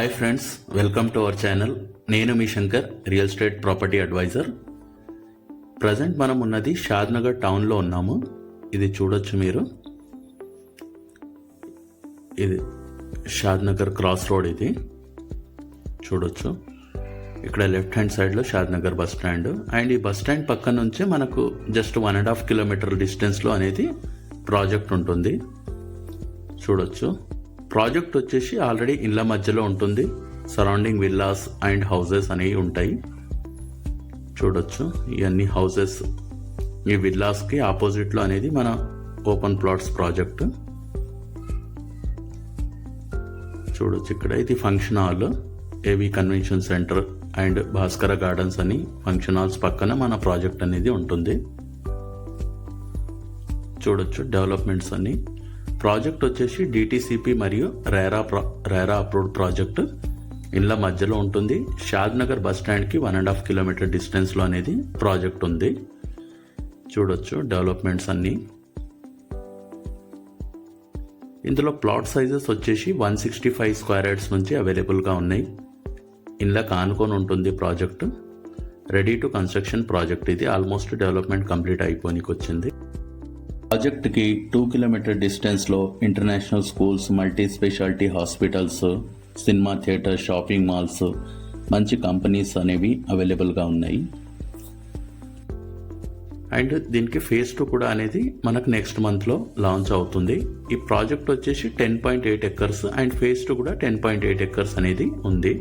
Hi friends, welcome to our channel. నేను మీ Shankar, real estate property advisor. Present మనం ఉన్నది షాద్నగర్ టౌన్లో ఉన్నాము. ఇది చూడొచ్చు మీరు. ఇది షాద్నగర్ క్రాస్ రోడ్. ఇది చూడొచ్చు. ఇక్కడ లెఫ్ట్ హ్యాండ్ సైడ్లో షాద్నగర్ బస్ స్టాండ్, అండ్ ఈ బస్ స్టాండ్ పక్క నుంచే మనకు జస్ట్ 1.5 కిలోమీటర్ డిస్టెన్స్లో అనేది ప్రాజెక్ట్ ఉంటుంది. చూడొచ్చు. ప్రాజెక్ట్ వచ్చేసి ఆల్రెడీ ఇళ్ళ మధ్యలో ఉంటుంది. సరౌండింగ్ విల్లాస్ అండ్ హౌసెస్ అనేవి ఉంటాయి. చూడొచ్చు. ఇవన్నీ హౌసెస్. ఈ విల్లాస్కి ఆపోజిట్లో అనేది మన ఓపెన్ ప్లాట్స్ ప్రాజెక్ట్. చూడొచ్చు. ఇక్కడ ఇది ఫంక్షన్ హాల్, ఏవి convention centre and Bhaskara gardens అని ఫంక్షన్ హాల్స్ పక్కన మన ప్రాజెక్ట్ అనేది ఉంటుంది. చూడొచ్చు. డెవలప్మెంట్స్ అన్ని. ప్రాజెక్ట్ వచ్చేసి డిటిసిపి మరియు రేరా అప్రూవ్డ్ ప్రాజెక్ట్. ఇళ్ళ మధ్యలో ఉంటుంది. షాద్నగర్ బస్ స్టాండ్కి 1.5 కిలోమీటర్ డిస్టెన్స్లో అనేది ప్రాజెక్ట్ ఉంది. చూడొచ్చు డెవలప్మెంట్స్ అన్నీ. ఇందులో ప్లాట్ సైజెస్ వచ్చేసి 165 స్క్వేర్ యార్డ్స్ నుంచి అవైలబుల్గా ఉన్నాయి. ఇళ్ళకి ఆనుకొని ఉంటుంది project. Ready to construction project. ఇది ఆల్మోస్ట్ డెవలప్మెంట్ కంప్లీట్ అయిపోనికి వచ్చింది. ప్రాజెక్ట్కి 2 కిలోమీటర్ డిస్టెన్స్లో international schools, multi speciality hospitals, cinema theatre, shopping malls, మంచి కంపెనీస్ అనేవి అవైలబుల్గా ఉన్నాయి. అండ్ దీనికి ఫేజ్ 2 కూడా అనేది మనకు నెక్స్ట్ మంత్లో లాంచ్ అవుతుంది. ఈ ప్రాజెక్ట్ వచ్చేసి 10.8 ఎకర్స్ అండ్ ఫేజ్ 2 కూడా 10.8 ఎకర్స్ అనేది ఉంది.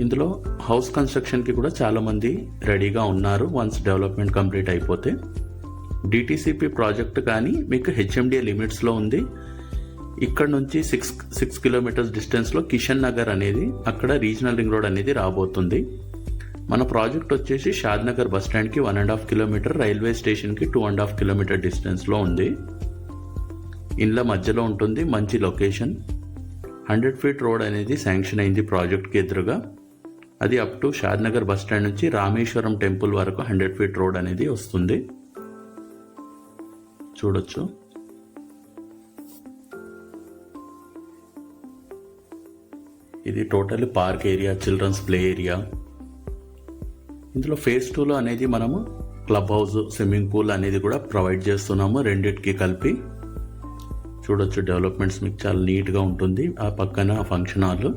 ఇందులో హౌస్ కన్స్ట్రక్షన్కి కూడా చాలామంది రెడీగా ఉన్నారు వన్స్ డెవలప్మెంట్ కంప్లీట్ అయిపోతే. డిటిసిపి ప్రాజెక్ట్ కానీ మీకు హెచ్ఎండిఏ లిమిట్స్లో ఉంది. ఇక్కడ నుంచి 6 కిలోమీటర్స్ డిస్టెన్స్లో కిషన్ నగర్ అనేది, అక్కడ రీజనల్ రింగ్ రోడ్ అనేది రాబోతుంది. మన ప్రాజెక్ట్ వచ్చేసి షాద్నగర్ బస్ స్టాండ్కి 1.5 కిలోమీటర్, రైల్వే స్టేషన్కి 2.5 కిలోమీటర్ డిస్టెన్స్లో ఉంది. ఇళ్ళ మధ్యలో ఉంటుంది. మంచి లొకేషన్. 100 ఫీట్ రోడ్ అనేది శాంక్షన్ అయింది ప్రాజెక్ట్కి ఎదురుగా. అది up to Shadnagar bus stand నుంచి రామేశ్వరం టెంపుల్ వరకు 100 ఫీట్ రోడ్ అనేది వస్తుంది. చూడొచ్చు. ఇది total park area, children's play area. ఇందులో ఫేజ్ 2లో అనేది మనము క్లబ్ హౌస్, స్విమ్మింగ్ పూల్ అనేది కూడా ప్రొవైడ్ చేస్తున్నాము రెండిటికి కలిపి. చూడొచ్చు. డెవలప్మెంట్స్ మీకు చాలా నీట్గా ఉంటుంది. ఆ పక్కన ఫంక్షన్ హాల్,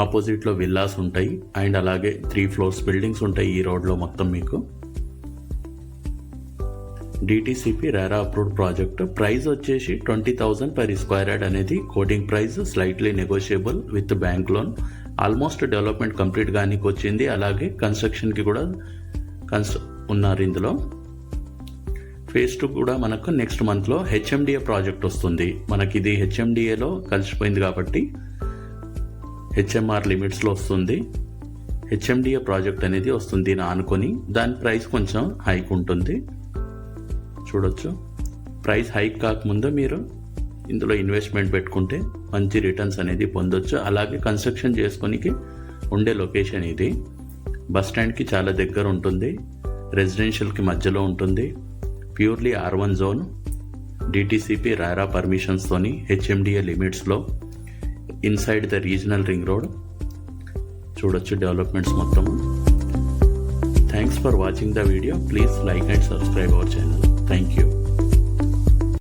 ఆపోజిట్లో విల్లాస్ ఉంటాయి అండ్ అలాగే 3 ఫ్లోర్స్ బిల్డింగ్స్ ఉంటాయి ఈ రోడ్లో మొత్తం మీకు. DTCP RERA approved project. Price వచ్చేసి 20,000 పర్ స్క్వేర్ యార్డ్ అనేది quoting price, slightly negotiable with bank loan. Almost development complete గానికి వచ్చింది. అలాగే కన్స్ట్రక్షన్కి కూడా ఉన్నారు ఇందులో. ఫేజ్ 2 కూడా మనకు నెక్స్ట్ మంత్లో హెచ్ఎండిఏ ప్రాజెక్ట్ వస్తుంది. మనకి ఇది హెచ్ఎండిఏలో కలిసిపోయింది కాబట్టి హెచ్ఎంఆర్ లిమిట్స్లో వస్తుంది. హెచ్ఎండిఏ ప్రాజెక్ట్ అనేది వస్తుంది దీన్ని ఆనుకొని. దాని ప్రైస్ కొంచెం హైక్ ఉంటుంది. చూడొచ్చు. ప్రైస్ హైక్ కాకముందు మీరు ఇందులో ఇన్వెస్ట్మెంట్ పెట్టుకుంటే మంచి రిటర్న్స్ అనేది పొందొచ్చు. అలాగే కన్స్ట్రక్షన్ చేసుకోనికి ఉండే లొకేషన్ ఇది. బస్ స్టాండ్కి చాలా దగ్గర ఉంటుంది. రెసిడెన్షియల్కి మధ్యలో ఉంటుంది. Purely R1 zone. DTCP RERA పర్మిషన్స్తోని హెచ్ఎండిఏ లిమిట్స్లో inside the regional ring road. చూడొచ్చు డెవలప్మెంట్స్ మొత్తము. Thanks for watching the video. Please like and subscribe our channel.